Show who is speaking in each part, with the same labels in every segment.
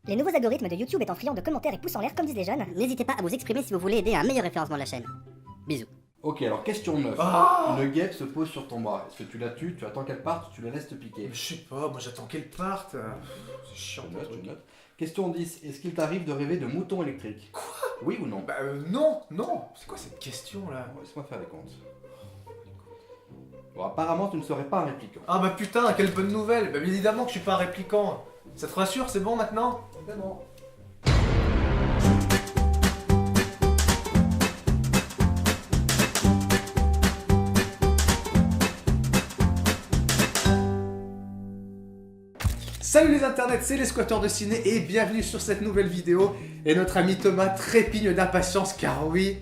Speaker 1: Les nouveaux algorithmes de YouTube étant friands de commentaires et pouces en l'air comme disent les jeunes,
Speaker 2: N'hésitez pas à vous exprimer si vous voulez aider à un meilleur référencement de la chaîne. Bisous.
Speaker 3: Ok, alors question 9. Une guêpe se pose sur ton bras. Est-ce que tu la tues, tu attends qu'elle parte ou tu la laisses te piquer?
Speaker 4: Je sais pas, moi j'attends qu'elle parte. C'est chiant
Speaker 3: Je
Speaker 4: ton
Speaker 3: note,
Speaker 4: truc.
Speaker 3: je note. Question 10. Est-ce qu'il t'arrive de rêver de moutons électriques?
Speaker 4: Quoi?
Speaker 3: Oui ou non?
Speaker 4: Non. C'est quoi cette question là?
Speaker 3: Laisse-moi faire les comptes. Bon, apparemment, tu ne serais pas un répliquant.
Speaker 4: Ah bah putain, quelle bonne nouvelle. Bah bien évidemment que je suis pas un répliquant. Ça te rassure, c'est bon maintenant?
Speaker 3: C'est bon.
Speaker 4: Salut les internets, c'est les squatteurs de ciné et bienvenue sur cette nouvelle vidéo. Et notre ami Thomas trépigne d'impatience car oui,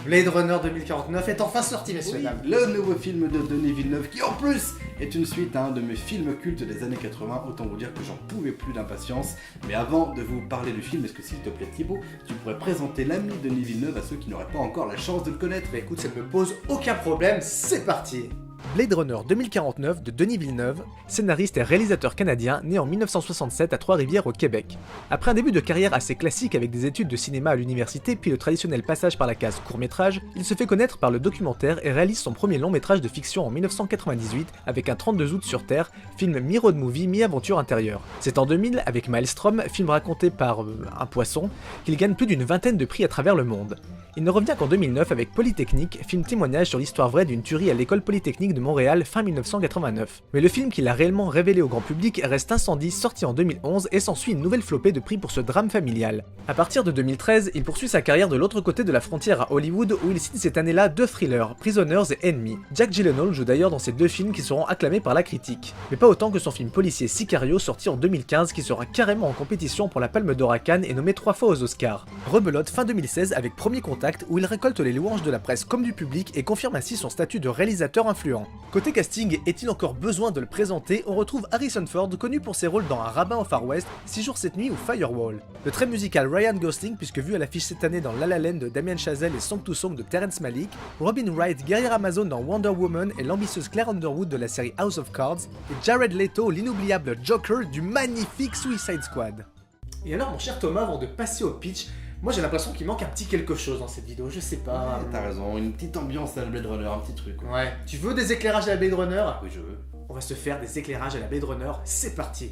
Speaker 4: Blade Runner 2049 est enfin sorti, messieurs
Speaker 3: Oui,
Speaker 4: dames.
Speaker 3: le nouveau film de Denis Villeneuve qui en plus est une suite à un de mes films cultes des années 80. Autant vous dire que j'en pouvais plus d'impatience. Mais avant de vous parler du film, est-ce que s'il te plaît Thibaut, tu pourrais présenter l'ami Denis Villeneuve à ceux qui n'auraient pas encore la chance de le connaître?
Speaker 4: Bah écoute, ça ne me pose aucun problème, c'est parti. Blade Runner 2049 de Denis Villeneuve, scénariste et réalisateur canadien né en 1967 à Trois-Rivières au Québec. Après un début de carrière assez classique avec des études de cinéma à l'université puis le traditionnel passage par la case court-métrage, il se fait connaître par le documentaire et réalise son premier long-métrage de fiction en 1998 avec un 32 août sur Terre, film mi-road movie mi-aventure intérieure. C'est en 2000 avec Maelstrom, film raconté par un poisson, qu'il gagne plus d'une vingtaine de prix à travers le monde. Il ne revient qu'en 2009 avec Polytechnique, film témoignage sur l'histoire vraie d'une tuerie à l'école polytechnique de Montréal fin 1989. Mais le film qui l'a réellement révélé au grand public reste Incendie, sorti en 2011 et s'ensuit une nouvelle flopée de prix pour ce drame familial. À partir de 2013, il poursuit sa carrière de l'autre côté de la frontière à Hollywood où il signe cette année-là deux thrillers, Prisoners et Enemy. Jack Gyllenhaal joue d'ailleurs dans ces deux films qui seront acclamés par la critique. Mais pas autant que son film policier Sicario sorti en 2015 qui sera carrément en compétition pour la Palme d'Or à Cannes et nommé 3 fois aux Oscars. Rebelote fin 2016 avec Premier Contact où il récolte les louanges de la presse comme du public et confirme ainsi son statut de réalisateur influent. Côté casting, est-il encore besoin de le présenter? On retrouve Harrison Ford, connu pour ses rôles dans Un rabbin au Far West, 6 jours 7 nuits ou Firewall. Le très musical Ryan Gosling, puisque vu à l'affiche cette année dans La La Land de Damien Chazelle et Song to Song de Terrence Malick, Robin Wright, guerrière Amazon dans Wonder Woman et l'ambitieuse Claire Underwood de la série House of Cards, et Jared Leto, l'inoubliable Joker du magnifique Suicide Squad. Et alors mon cher Thomas, avant de passer au pitch, moi j'ai l'impression qu'il manque un petit quelque chose dans cette vidéo, je sais pas.
Speaker 3: Ouais, t'as raison, une petite ambiance à la Blade Runner, un petit truc. Quoi.
Speaker 4: Ouais, tu veux des éclairages à la Blade Runner?
Speaker 3: Oui, je veux.
Speaker 4: On va se faire des éclairages à la Blade Runner, c'est parti.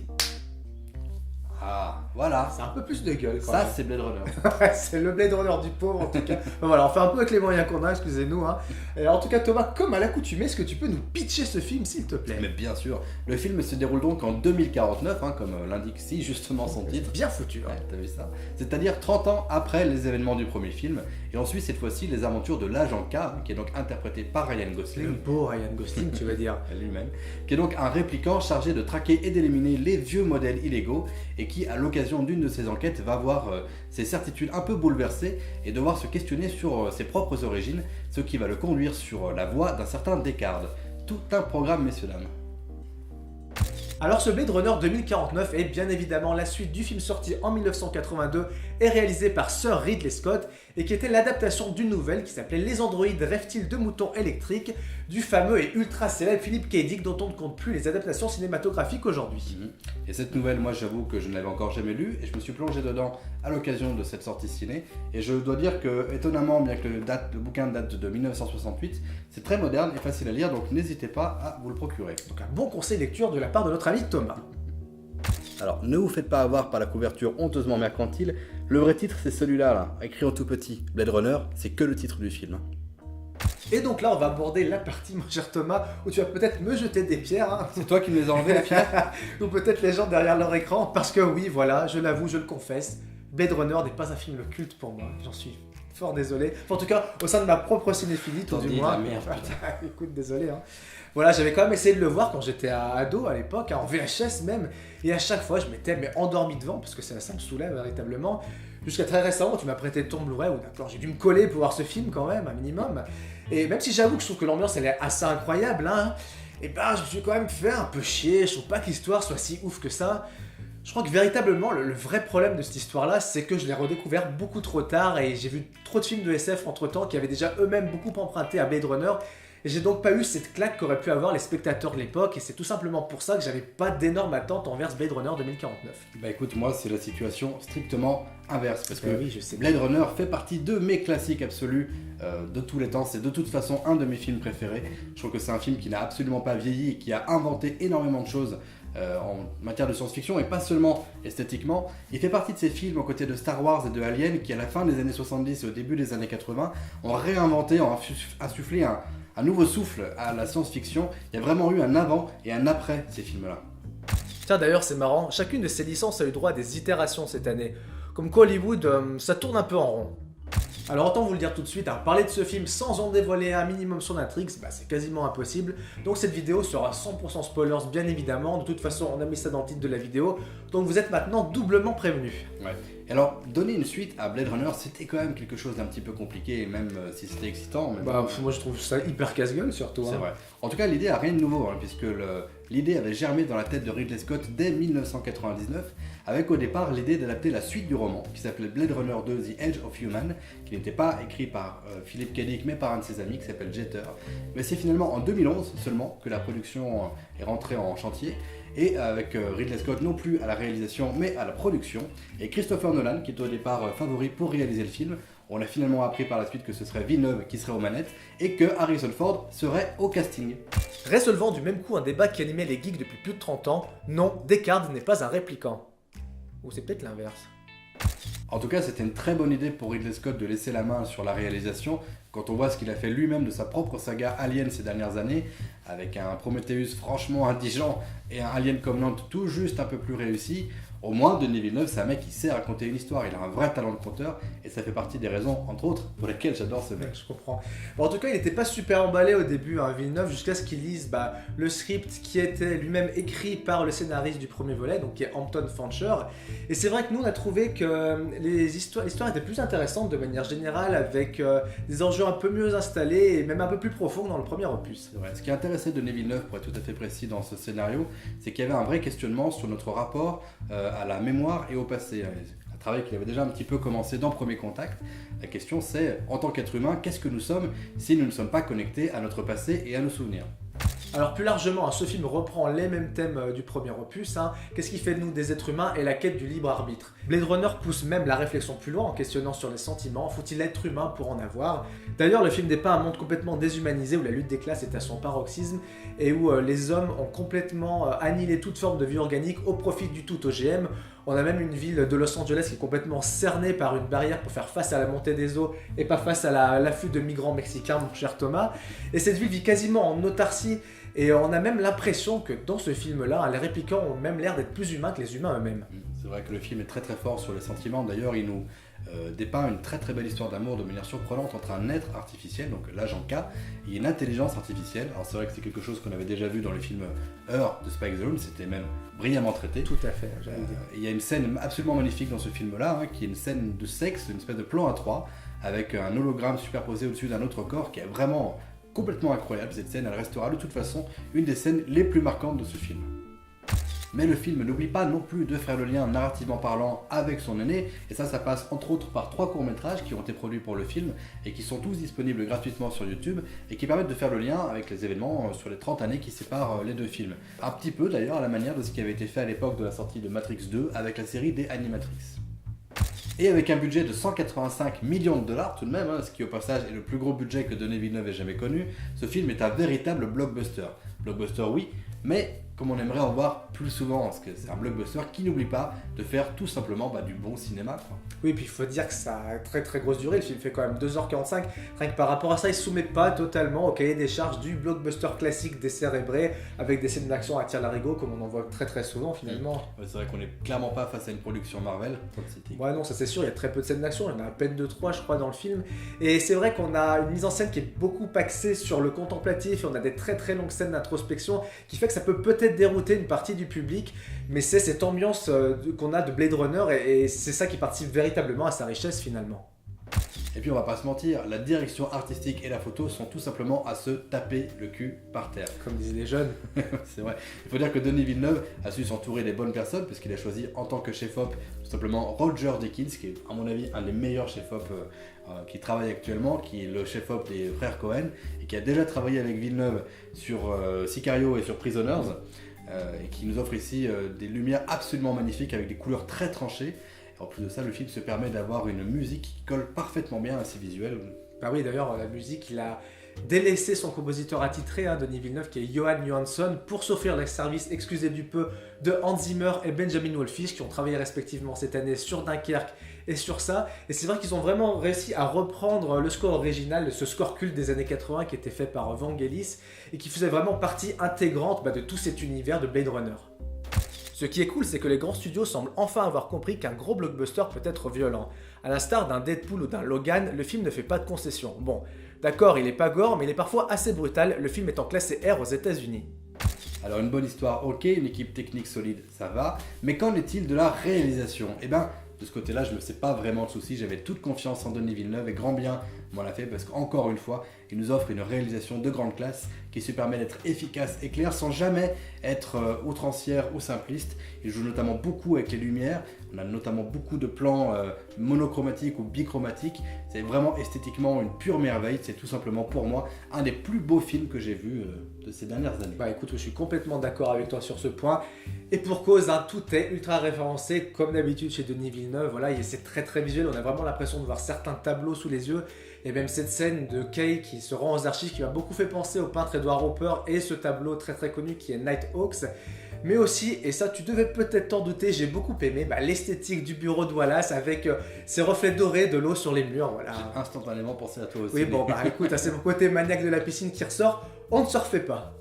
Speaker 3: Ah, voilà.
Speaker 4: C'est un peu plus de gueule quand
Speaker 3: Ça,
Speaker 4: même.
Speaker 3: c'est Blade Runner.
Speaker 4: C'est le Blade Runner du pauvre en tout cas. Bon, voilà, on fait un peu avec les moyens qu'on a, excusez-nous. Hein. Et en tout cas Thomas, comme à l'accoutumée, est-ce que tu peux nous pitcher ce film s'il te plaît?
Speaker 3: Mais bien sûr, le film se déroule donc en 2049, hein, comme l'indique si justement son titre.
Speaker 4: Bien foutu. Hein.
Speaker 3: Ouais, t'as vu ça? C'est-à-dire 30 ans après les événements du premier film, et on suit cette fois-ci les aventures de l'agent K, qui est donc interprété par Ryan
Speaker 4: Le
Speaker 3: Gosling,
Speaker 4: beau Ryan Gosling, tu vas dire.
Speaker 3: lui-même, qui est donc un répliquant chargé de traquer et d'éliminer les vieux modèles illégaux, et qui, à l'occasion d'une de ses enquêtes, va voir ses certitudes un peu bouleversées et devoir se questionner sur ses propres origines, ce qui va le conduire sur la voie d'un certain Descartes. Tout un programme, messieurs dames.
Speaker 4: Alors ce Blade Runner 2049 est bien évidemment la suite du film sorti en 1982 et réalisé par Sir Ridley Scott et qui était l'adaptation d'une nouvelle qui s'appelait Les androïdes rêvent-ils de moutons électriques du fameux et ultra célèbre Philip K. Dick dont on ne compte plus les adaptations cinématographiques aujourd'hui.
Speaker 3: Et cette nouvelle, moi j'avoue que je ne l'avais encore jamais lue et je me suis plongé dedans à l'occasion de cette sortie ciné et je dois dire que étonnamment, bien que le bouquin date de 1968, c'est très moderne et facile à lire, donc n'hésitez pas à vous le procurer.
Speaker 4: Donc un bon conseil lecture de la part de notre ami Thomas.
Speaker 3: Alors ne vous faites pas avoir par la couverture honteusement mercantile, le vrai titre c'est celui-là, là, écrit en tout petit. Blade Runner, c'est que le titre du film.
Speaker 4: Et donc là on va aborder la partie mon cher Thomas où tu vas peut-être me jeter des pierres hein.
Speaker 3: C'est toi qui me les as enlevés la pierre?
Speaker 4: Ou peut-être les gens derrière leur écran parce que oui voilà, je l'avoue, je le confesse, Blade Runner n'est pas un film culte pour moi, j'en suis fort désolé. Enfin, en tout cas, au sein de ma propre cinéphilie, tout du moins.
Speaker 3: Merde, putain.
Speaker 4: Écoute, désolé. Hein. Voilà, j'avais quand même essayé de le voir quand j'étais ado à l'époque, hein, en VHS même. Et à chaque fois, je m'étais endormi devant parce que ça me soulève véritablement. Jusqu'à très récemment, tu m'as prêté ton Blu-ray où d'accord, j'ai dû me coller pour voir ce film quand même, un minimum. Et même si j'avoue que je trouve que l'ambiance elle est assez incroyable, hein, et ben je me suis quand même fait un peu chier. Je trouve pas que l'histoire soit si ouf que ça. Je crois que véritablement, le vrai problème de cette histoire-là, c'est que je l'ai redécouvert beaucoup trop tard et j'ai vu trop de films de SF entre-temps qui avaient déjà eux-mêmes beaucoup emprunté à Blade Runner. Et j'ai donc pas eu cette claque qu'auraient pu avoir les spectateurs de l'époque, et c'est tout simplement pour ça que j'avais pas d'énormes attentes envers Blade Runner 2049.
Speaker 3: Bah écoute, moi c'est la situation strictement inverse, parce que
Speaker 4: oui, je sais.
Speaker 3: Blade Runner fait partie de mes classiques absolus de tous les temps. C'est de toute façon un de mes films préférés. Je trouve que c'est un film qui n'a absolument pas vieilli et qui a inventé énormément de choses en matière de science-fiction, et pas seulement esthétiquement. Il fait partie de ces films aux côtés de Star Wars et de Alien qui, à la fin des années 70 et au début des années 80, ont réinventé, ont insufflé un nouveau souffle à la science-fiction. Il y a vraiment eu un avant et un après ces films-là.
Speaker 4: Tiens, d'ailleurs, c'est marrant, chacune de ces licences a eu droit à des itérations cette année. Comme quoi Hollywood, ça tourne un peu en rond. Alors autant vous le dire tout de suite, parler de ce film sans en dévoiler un minimum son intrigue, c'est quasiment impossible. Donc cette vidéo sera 100% spoilers bien évidemment, de toute façon on a mis ça dans le titre de la vidéo, donc vous êtes maintenant doublement prévenus.
Speaker 3: Ouais. Et alors, donner une suite à Blade Runner, c'était quand même quelque chose d'un petit peu compliqué, même si c'était excitant. Mais
Speaker 4: Bah moi je trouve ça hyper casse-gueule surtout.
Speaker 3: c'est vrai. En tout cas, l'idée a rien de nouveau, puisque l'idée avait germé dans la tête de Ridley Scott dès 1999, avec au départ l'idée d'adapter la suite du roman, qui s'appelait Blade Runner 2 The Age of Human, qui n'était pas écrit par Philip K. Dick, mais par un de ses amis, qui s'appelle Jeter. Mais c'est finalement en 2011 seulement que la production est rentrée en chantier, et avec Ridley Scott non plus à la réalisation, mais à la production, et Christopher Nolan, qui était au départ favori pour réaliser le film. On a finalement appris par la suite que ce serait Villeneuve qui serait aux manettes, et que Harrison Ford serait au casting.
Speaker 4: Reste le vent du même coup un débat qui animait les geeks depuis plus de 30 ans, non, Descartes n'est pas un répliquant. Ou c'est peut-être l'inverse.
Speaker 3: En tout cas, c'était une très bonne idée pour Ridley Scott de laisser la main sur la réalisation, quand on voit ce qu'il a fait lui-même de sa propre saga Alien ces dernières années, avec un Prometheus franchement indigent et un Alien Covenant tout juste un peu plus réussi. Au moins, Denis Villeneuve, c'est un mec qui sait raconter une histoire, il a un vrai talent de conteur, et ça fait partie des raisons, entre autres, pour lesquelles j'adore ce mec.
Speaker 4: Je comprends. Bon, en tout cas, il n'était pas super emballé au début, Villeneuve, jusqu'à ce qu'il lise le script qui était lui-même écrit par le scénariste du premier volet, donc qui est Hampton Fancher. Et c'est vrai que nous, on a trouvé que l'histoire était plus intéressante de manière générale, avec des enjeux un peu mieux installés et même un peu plus profonds que dans le premier opus.
Speaker 3: C'est vrai. Ce qui a intéressé Denis Villeneuve, pour être tout à fait précis dans ce scénario, c'est qu'il y avait un vrai questionnement sur notre rapport à la mémoire et au passé. Un travail qu'il avait déjà un petit peu commencé dans Premier Contact. La question c'est, en tant qu'être humain, qu'est-ce que nous sommes si nous ne sommes pas connectés à notre passé et à nos souvenirs ?
Speaker 4: Alors plus largement, ce film reprend les mêmes thèmes du premier opus. Qu'est-ce qui fait de nous des êtres humains et la quête du libre arbitre. Blade Runner pousse même la réflexion plus loin en questionnant sur les sentiments. Faut-il être humain pour en avoir ? D'ailleurs, le film dépeint un monde complètement déshumanisé où la lutte des classes est à son paroxysme et où les hommes ont complètement annihilé toute forme de vie organique au profit du tout OGM. On a même une ville de Los Angeles qui est complètement cernée par une barrière pour faire face à la montée des eaux et pas face à l'afflux de migrants mexicains, mon cher Thomas. Et cette ville vit quasiment en autarcie. Et on a même l'impression que dans ce film-là, les répliquants ont même l'air d'être plus humains que les humains eux-mêmes.
Speaker 3: C'est vrai que le film est très très fort sur les sentiments. D'ailleurs, il nous dépeint une très très belle histoire d'amour de manière surprenante entre un être artificiel, donc l'agent K, et une intelligence artificielle. Alors c'est vrai que c'est quelque chose qu'on avait déjà vu dans le film Heure de Spike Jonze, c'était même brillamment traité.
Speaker 4: Tout à fait, j'allais dire.
Speaker 3: Il y a une scène absolument magnifique dans ce film-là, qui est une scène de sexe, une espèce de plan à trois, avec un hologramme superposé au-dessus d'un autre corps, qui est vraiment complètement incroyable. Cette scène, elle restera de toute façon une des scènes les plus marquantes de ce film. Mais le film n'oublie pas non plus de faire le lien narrativement parlant avec son aîné, et ça passe entre autres par 3 courts-métrages qui ont été produits pour le film et qui sont tous disponibles gratuitement sur YouTube et qui permettent de faire le lien avec les événements sur les 30 années qui séparent les deux films. Un petit peu d'ailleurs à la manière de ce qui avait été fait à l'époque de la sortie de Matrix 2 avec la série des Animatrix. Et avec un budget de 185 millions de dollars tout de même, ce qui au passage est le plus gros budget que Denis Villeneuve ait jamais connu, ce film est un véritable blockbuster. Blockbuster oui, mais comme on aimerait en voir plus souvent, parce que c'est un blockbuster qui n'oublie pas de faire tout simplement du bon cinéma, quoi.
Speaker 4: Oui, puis il faut dire que ça a très très grosse durée, le film fait quand même 2h45, rien que par rapport à ça, il ne se soumet pas totalement au cahier des charges du blockbuster classique décérébré, avec des scènes d'action à tir larigot, comme on en voit très très souvent finalement.
Speaker 3: Ouais, c'est vrai qu'on n'est clairement pas face à une production Marvel,
Speaker 4: Ouais non, ça c'est sûr, il y a très peu de scènes d'action, il y en a à peine 2-3 je crois dans le film, et c'est vrai qu'on a une mise en scène qui est beaucoup axée sur le contemplatif, et on a des très très longues scènes d'introspection, qui fait que ça peut peut-être dérouter une partie du public, mais c'est cette ambiance qu'on a de Blade Runner, et c'est ça qui participe véritablement à sa richesse finalement.
Speaker 3: Et puis on va pas se mentir, la direction artistique et la photo sont tout simplement à se taper le cul par terre.
Speaker 4: Comme disaient les jeunes.
Speaker 3: C'est vrai. Il faut dire que Denis Villeneuve a su s'entourer des bonnes personnes parce qu'il a choisi en tant que chef-op tout simplement Roger Deakins, qui est à mon avis un des meilleurs chefs-op qui travaille actuellement, qui est le chef-op des frères Cohen et qui a déjà travaillé avec Villeneuve sur Sicario et sur Prisoners et qui nous offre ici des lumières absolument magnifiques avec des couleurs très tranchées. En plus de ça, le film se permet d'avoir une musique qui colle parfaitement bien à ses visuels.
Speaker 4: Bah oui, d'ailleurs, la musique, il a délaissé son compositeur attitré, Denis Villeneuve, qui est Johan Johansson, pour s'offrir le service, excusez du peu, de Hans Zimmer et Benjamin Wallfisch, qui ont travaillé respectivement cette année sur Dunkerque et sur ça. Et c'est vrai qu'ils ont vraiment réussi à reprendre le score original, ce score culte des années 80 qui était fait par Vangelis et qui faisait vraiment partie intégrante de tout cet univers de Blade Runner. Ce qui est cool, c'est que les grands studios semblent enfin avoir compris qu'un gros blockbuster peut être violent. À l'instar d'un Deadpool ou d'un Logan, le film ne fait pas de concessions. Bon, d'accord, il est pas gore, mais il est parfois assez brutal, le film étant classé R aux États-Unis.
Speaker 3: Alors une bonne histoire, ok, une équipe technique solide, ça va, mais qu'en est-il de la réalisation? Eh ben, de ce côté-là, je ne me fais pas vraiment de soucis, j'avais toute confiance en Denis Villeneuve et grand bien m'en l'a fait parce qu'encore une fois, il nous offre une réalisation de grande classe qui se permet d'être efficace et claire sans jamais être outrancière ou simpliste. Il joue notamment beaucoup avec les lumières, on a notamment beaucoup de plans monochromatiques ou bichromatiques. C'est vraiment esthétiquement une pure merveille, c'est tout simplement pour moi un des plus beaux films que j'ai vus de ces dernières années.
Speaker 4: Bah écoute, je suis complètement d'accord avec toi sur ce point. Et pour cause, tout est ultra référencé comme d'habitude chez Denis Villeneuve. Voilà, c'est très très visuel, on a vraiment l'impression de voir certains tableaux sous les yeux. Et même cette scène de Kay qui se rend aux archives qui m'a beaucoup fait penser au peintre Edward Hopper et ce tableau très très connu qui est Nighthawks. Mais aussi, et ça tu devais peut-être t'en douter, j'ai beaucoup aimé l'esthétique du bureau de Wallace avec ces reflets dorés de l'eau sur les murs. Voilà.
Speaker 3: J'ai instantanément pensé à toi aussi.
Speaker 4: Oui, bon, écoute, c'est mon côté maniaque de la piscine qui ressort, on ne se refait pas.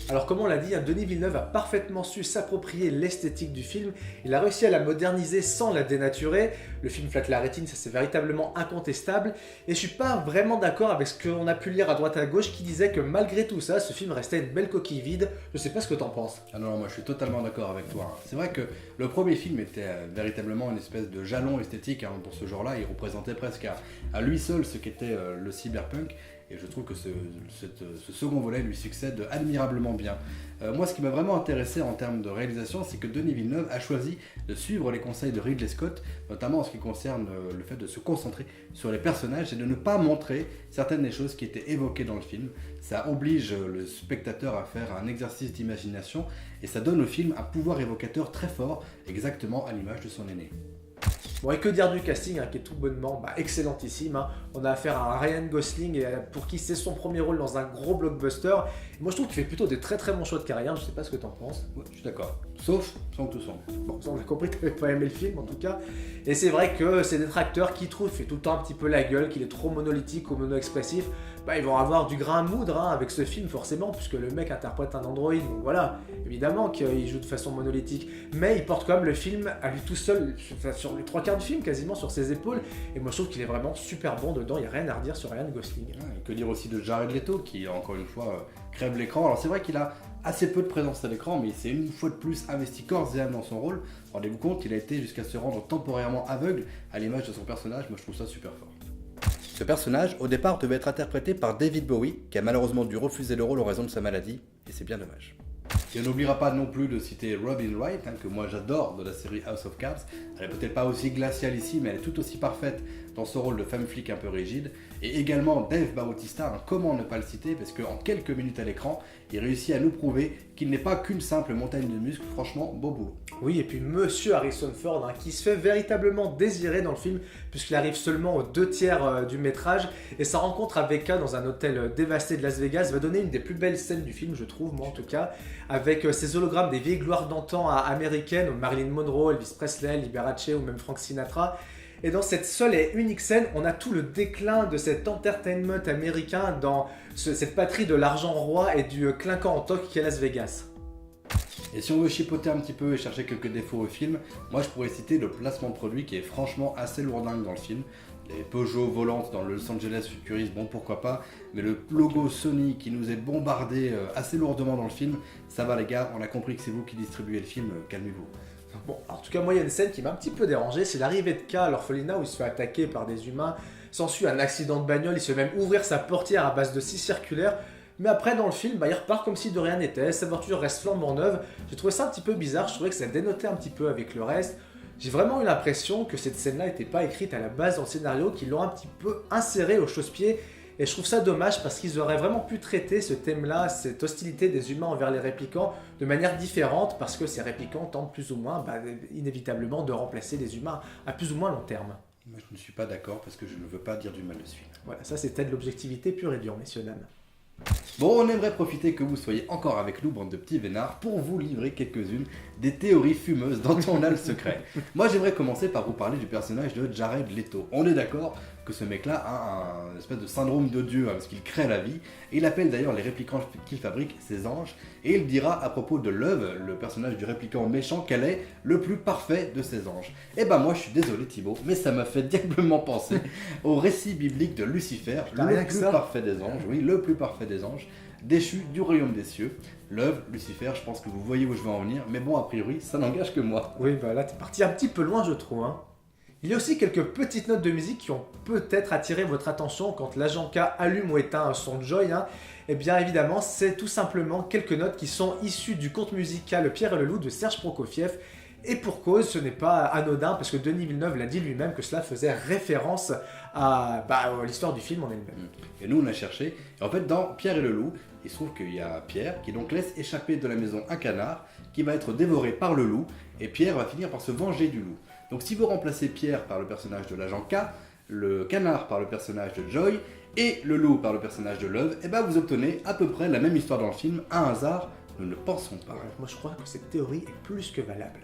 Speaker 4: Alors comme on l'a dit, Denis Villeneuve a parfaitement su s'approprier l'esthétique du film, il a réussi à la moderniser sans la dénaturer, le film flatte la rétine, ça c'est véritablement incontestable, et je suis pas vraiment d'accord avec ce qu'on a pu lire à droite à gauche qui disait que malgré tout ça, ce film restait une belle coquille vide, je sais pas ce que t'en penses.
Speaker 3: Ah non, moi je suis totalement d'accord avec toi. C'est vrai que le premier film était véritablement une espèce de jalon esthétique pour ce genre-là, il représentait presque à lui seul ce qu'était le cyberpunk. Et je trouve que ce second volet lui succède admirablement bien. Moi, ce qui m'a vraiment intéressé en termes de réalisation, c'est que Denis Villeneuve a choisi de suivre les conseils de Ridley Scott, notamment en ce qui concerne le fait de se concentrer sur les personnages et de ne pas montrer certaines des choses qui étaient évoquées dans le film. Ça oblige le spectateur à faire un exercice d'imagination et ça donne au film un pouvoir évocateur très fort, exactement à l'image de son aîné.
Speaker 4: Bon, et que dire du casting qui est tout bonnement excellentissime. On a affaire à un Ryan Gosling pour qui c'est son premier rôle dans un gros blockbuster. Et moi je trouve qu'il fait plutôt des très très bons choix de carrière, je sais pas ce que t'en penses.
Speaker 3: Ouais, je suis d'accord, sauf Song to Song.
Speaker 4: Bon, ça on a compris que t'avais pas aimé le film en tout cas. Et c'est vrai que c'est des détracteurs qui trouvent qu'il fait tout le temps un petit peu la gueule, qu'il est trop monolithique ou mono-expressif. Ils vont avoir du grain à moudre avec ce film forcément, puisque le mec interprète un androïde, donc voilà, évidemment qu'il joue de façon monolithique, mais il porte quand même le film à lui tout seul, sur les 3/4 du film quasiment sur ses épaules, et moi je trouve qu'il est vraiment super bon dedans, il n'y a rien à redire sur Ryan Gosling.
Speaker 3: Et que dire aussi de Jared Leto, qui encore une fois crève l'écran. Alors c'est vrai qu'il a assez peu de présence à l'écran, mais il s'est une fois de plus investi corps et âme dans son rôle. Rendez-vous compte qu'il a été jusqu'à se rendre temporairement aveugle à l'image de son personnage, moi je trouve ça super fort. Ce personnage, au départ, devait être interprété par David Bowie, qui a malheureusement dû refuser le rôle en raison de sa maladie, et c'est bien dommage. Et on n'oubliera pas non plus de citer Robin Wright, que moi j'adore de la série House of Cards. Elle est peut-être pas aussi glaciale ici, mais elle est tout aussi parfaite dans son rôle de femme flic un peu rigide. Et également Dave Bautista, comment ne pas le citer, parce qu'en quelques minutes à l'écran, il réussit à nous prouver qu'il n'est pas qu'une simple montagne de muscles, franchement, beau boulot.
Speaker 4: Oui, et puis Monsieur Harrison Ford, qui se fait véritablement désirer dans le film, puisqu'il arrive seulement aux 2/3 du métrage, et sa rencontre avec K dans un hôtel dévasté de Las Vegas va donner une des plus belles scènes du film, je trouve, moi en tout cas, avec ces hologrammes des vieilles gloires d'antan américaines, Marilyn Monroe, Elvis Presley, Liberace ou même Frank Sinatra. Et dans cette seule et unique scène, on a tout le déclin de cet entertainment américain dans cette patrie de l'argent roi et du clinquant en toc qu'est Las Vegas.
Speaker 3: Et si on veut chipoter un petit peu et chercher quelques défauts au film, moi je pourrais citer le placement de produit qui est franchement assez lourdingue dans le film. Les Peugeot volantes dans le Los Angeles futuriste, bon pourquoi pas, mais le logo Sony qui nous est bombardé assez lourdement dans le film, ça va les gars, on a compris que c'est vous qui distribuez le film, calmez-vous.
Speaker 4: Bon, en tout cas, moi, il y a une scène qui m'a un petit peu dérangé, c'est l'arrivée de K à l'orphelinat où il se fait attaquer par des humains. S'ensuit un accident de bagnole, il se fait même ouvrir sa portière à base de scie circulaire. Mais après, dans le film, il repart comme si de rien n'était, sa voiture reste flambant neuve. J'ai trouvé ça un petit peu bizarre, je trouvais que ça dénotait un petit peu avec le reste. J'ai vraiment eu l'impression que cette scène-là n'était pas écrite à la base dans le scénario, qu'ils l'ont un petit peu inséré au chausse-pied. Et je trouve ça dommage parce qu'ils auraient vraiment pu traiter ce thème-là, cette hostilité des humains envers les réplicants, de manière différente parce que ces réplicants tentent plus ou moins, inévitablement, de remplacer les humains à plus ou moins long terme.
Speaker 3: Moi, je ne suis pas d'accord parce que je ne veux pas dire du mal de ce film.
Speaker 4: Voilà, ça c'était de l'objectivité pure et dure, messieurs, dames.
Speaker 3: Bon, on aimerait profiter que vous soyez encore avec nous, bande de petits vénards, pour vous livrer quelques-unes des théories fumeuses dont on a le secret. Moi, j'aimerais commencer par vous parler du personnage de Jared Leto. On est d'accord que ce mec-là a un espèce de syndrome de Dieu, parce qu'il crée la vie. Et il appelle d'ailleurs les réplicants qu'il fabrique ses anges. Et il dira à propos de Love, le personnage du réplicant méchant, qu'elle est le plus parfait de ses anges. Et ben moi, je suis désolé Thibaut, mais ça m'a fait diablement penser au récit biblique de Lucifer, le plus parfait des anges, oui, le plus parfait des anges, déchu du royaume des cieux. Love, Lucifer, je pense que vous voyez où je veux en venir, mais bon, a priori, ça n'engage que moi.
Speaker 4: Oui, bah là, t'es parti un petit peu loin, je trouve, hein. Il y a aussi quelques petites notes de musique qui ont peut-être attiré votre attention quand l'agent K allume ou éteint son Joy. Et bien évidemment, c'est tout simplement quelques notes qui sont issues du conte musical Pierre et le Loup de Serge Prokofiev. Et pour cause, ce n'est pas anodin parce que Denis Villeneuve l'a dit lui-même que cela faisait référence à l'histoire du film en elle-même.
Speaker 3: Et nous, on a cherché. Et en fait, dans Pierre et le Loup, il se trouve qu'il y a Pierre qui donc laisse échapper de la maison un canard qui va être dévoré par le loup. Et Pierre va finir par se venger du loup. Donc si vous remplacez Pierre par le personnage de l'agent K, le canard par le personnage de Joy et le loup par le personnage de Love, et ben vous obtenez à peu près la même histoire dans le film. Un hasard, nous ne pensons pas.
Speaker 4: Moi je crois que cette théorie est plus que valable.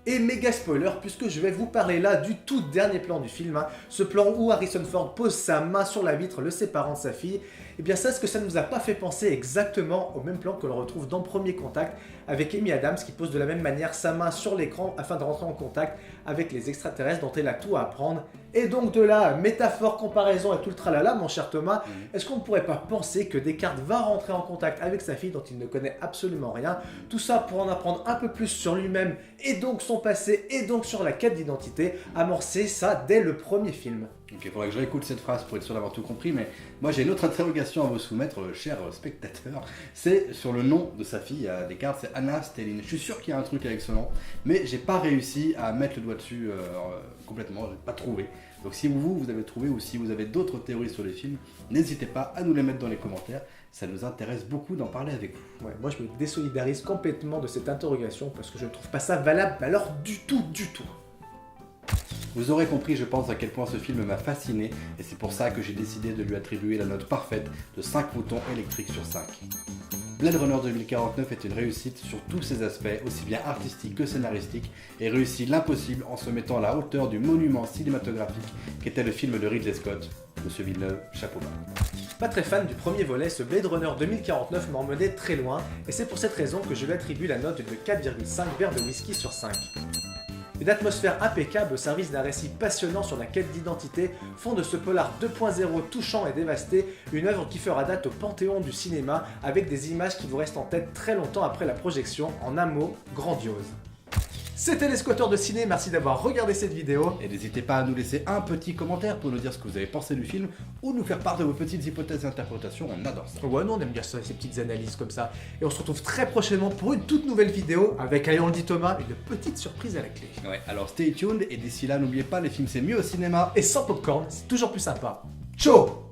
Speaker 4: Et méga spoiler, puisque je vais vous parler là du tout dernier plan du film, ce plan où Harrison Ford pose sa main sur la vitre le séparant de sa fille, et bien ça, est-ce que ça ne nous a pas fait penser exactement au même plan que l'on retrouve dans Premier Contact avec Amy Adams qui pose de la même manière sa main sur l'écran afin de rentrer en contact avec les extraterrestres dont elle a tout à apprendre. Et donc de là, métaphore, comparaison et tout le tralala, mon cher Thomas, est-ce qu'on ne pourrait pas penser que Descartes va rentrer en contact avec sa fille dont il ne connaît absolument rien, tout ça pour en apprendre un peu plus sur lui-même et donc son passé et donc sur la quête d'identité, amorcer ça dès le premier film.
Speaker 3: Ok, il faudrait que je réécoute cette phrase pour être sûr d'avoir tout compris, mais moi j'ai une autre interrogation à vous soumettre, chers spectateurs. C'est sur le nom de sa fille à Descartes, c'est Anna Stelline. Je suis sûr qu'il y a un truc avec ce nom, mais j'ai pas réussi à mettre le doigt dessus complètement, j'ai pas trouvé. Donc si vous avez trouvé ou si vous avez d'autres théories sur les films, n'hésitez pas à nous les mettre dans les commentaires, ça nous intéresse beaucoup d'en parler avec vous.
Speaker 4: Ouais, moi je me désolidarise complètement de cette interrogation parce que je ne trouve pas ça valable, alors du tout.
Speaker 3: Vous aurez compris, je pense, à quel point ce film m'a fasciné, et c'est pour ça que j'ai décidé de lui attribuer la note parfaite de 5 boutons électriques sur 5. Blade Runner 2049 est une réussite sur tous ses aspects, aussi bien artistiques que scénaristiques, et réussit l'impossible en se mettant à la hauteur du monument cinématographique qu'était le film de Ridley Scott. Monsieur Villeneuve, chapeau bas.
Speaker 4: Pas très fan du premier volet, ce Blade Runner 2049 m'a emmené très loin, et c'est pour cette raison que je lui attribue la note de 4,5 verres de whisky sur 5. Une atmosphère impeccable au service d'un récit passionnant sur la quête d'identité font de ce polar 2.0 touchant et dévasté une œuvre qui fera date au panthéon du cinéma avec des images qui vous restent en tête très longtemps après la projection, en un mot, grandiose. C'était les squatteurs de ciné, merci d'avoir regardé cette vidéo.
Speaker 3: Et n'hésitez pas à nous laisser un petit commentaire pour nous dire ce que vous avez pensé du film ou nous faire part de vos petites hypothèses et interprétations, on adore ça.
Speaker 4: Ouais, non, on aime bien ça, ces petites analyses comme ça. Et on se retrouve très prochainement pour une toute nouvelle vidéo avec, allez on le dit Thomas, une petite surprise à la clé.
Speaker 3: Ouais, alors stay tuned et d'ici là, n'oubliez pas, les films c'est mieux au cinéma.
Speaker 4: Et sans popcorn, c'est toujours plus sympa. Ciao.